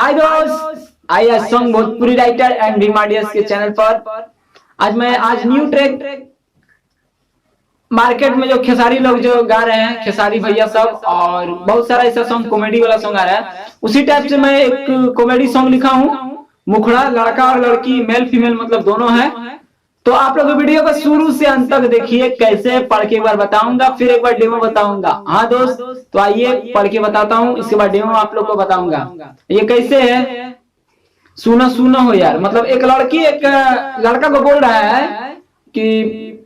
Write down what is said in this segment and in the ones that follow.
हाय दोस्त, आई एस सॉन्ग भोजपुरी राइटर एंड भीमाडियस के चैनल पर आज न्यू ट्रैक मार्केट में जो खेसारी लोग जो गा रहे हैं, खेसारी भैया सब, और बहुत सारा ऐसा सॉन्ग कॉमेडी वाला सॉन्ग आ रहा है। उसी टाइप से मैं एक कॉमेडी सॉन्ग लिखा हूँ। मुखड़ा लड़का और लड़की, मेल फीमेल मतलब दोनों है। तो आप लोग वीडियो को शुरू से अंत तक देखिए, कैसे पढ़ के एक बार बताऊंगा, फिर एक बार डेमो बताऊंगा। हाँ दोस्त, तो आइए पढ़ के बताता हूँ, इसके बाद डेमो आप लोग को बताऊंगा। ये कैसे है, सुना सुना हो यार। मतलब एक लड़की एक लड़का को बोल रहा है कि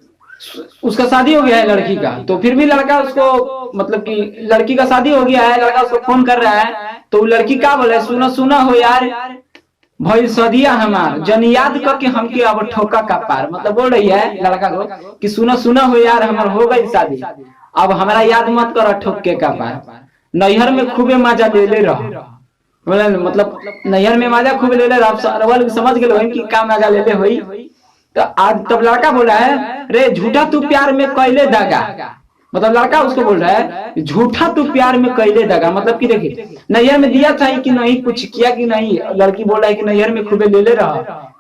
उसका शादी हो गया है लड़की का, तो फिर भी लड़का उसको, मतलब कि लड़की का शादी हो गया है, लड़का उसको फोन कर रहा है, तो लड़की क्या बोले, सुना सुना हो यार भइल सदिया हमार, जन याद करके हमके अब ठोका का पार। मतलब बोल रही है लड़का को कि सुना सुना हो यार हमार हो गई शादी, अब हमारा याद मत करो ठोके का पार। नैहर में खूबे मजा ले ले रहो, मतलब नैहर में मजा खूब ले ले रहो। समझ गए कि का मजा ले ले हुई। तो आज तब लड़का बोला है, रे झूठा तू प्यार में कैले दगा। मतलब लड़का उसको बोल रहा है, झूठा तू प्यार में कैले दगा। मतलब कि देखिए, नैहर में दिया था कि नहीं, कुछ किया कि नहीं। लड़की बोल रहा है कि नैहर में खूबे ले ले रहा।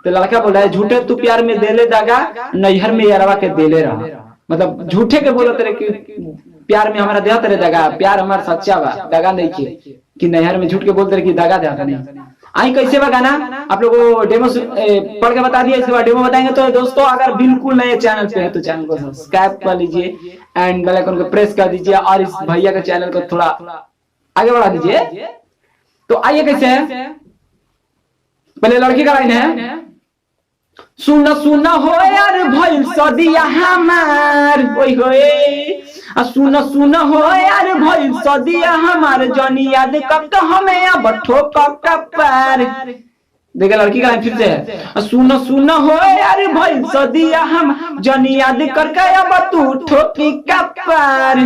तो लड़का बोल रहा है, झूठे तू प्यार में दे ले दगा, नैहर में यारवा के दे ले रहा। मतलब झूठे के बोलो तेरे कि प्यार में हमारा देहा तेरे दगा, प्यार हमारा सच्चा बा, दगा नहीं कि नैहर में झूठ के बोलते रहे कि दगा देता नहीं। आई कैसे बा गाना आप लोगों को डेमो पढ़ के बता दिया, इसके बाद डेमो बताएंगे। तो दोस्तों अगर बिल्कुल नए चैनल पे है तो चैनल को सब्सक्राइब कर लीजिए एंड बेल आइकन को प्रेस कर दीजिए, और इस भैया के चैनल को थोड़ा आगे बढ़ा दीजिए। तो आइए कैसे है, पहले लड़की का लाइन है, सुना सुना हो यार भइल सदिया हमार, ओए होए सुना सुना हो यार भइल सदिया हमार, जनी याद कब तो हमें अब ठोका का पार। देखिए लड़की का लाइन फिर से है, सुना सुना हो यार भइल सदिया हम, जनी याद करके अब तू ठोकी का पार।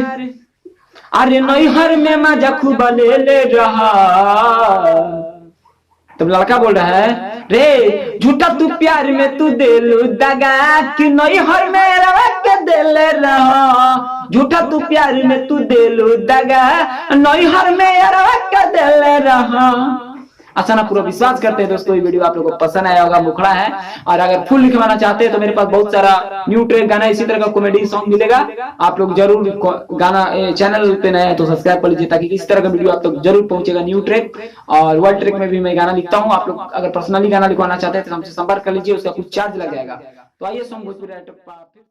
अरे नैहर में मजा खूब ले ले रहा। तब लड़का बोल रहा है, रे झूठा तू प्यार में तू दिलू दगा, कि नैहर में रवा के दिले रहा। झूठा तू प्यार में तू दिलू दगा, नैहर में रवा के दिले रहा। अच्छा ना, पूरा विश्वास करते हैं दोस्तों ये वीडियो आप लोगों को पसंद आया होगा। मुखड़ा है, और अगर फुल लिखवाना चाहते हैं तो मेरे पास बहुत सारा न्यू ट्रैक गाना, इसी तरह का कॉमेडी सॉन्ग मिलेगा। आप लोग जरूर गाना चैनल पे नए हैं तो सब्सक्राइब कर लीजिए, ताकि इस तरह का वीडियो आप तक जरूर पहुंचेगा। न्यू ट्रैक और वर्ल्ड ट्रैक में भी मैं गाना लिखता हूँ। आप लोग अगर पर्सनली गाना लिखवाना चाहते हैं तो हमसे संपर्क कर लीजिए, उसका कुछ चार्ज लग जाएगा। तो आइए सॉन्ग भोजपुरी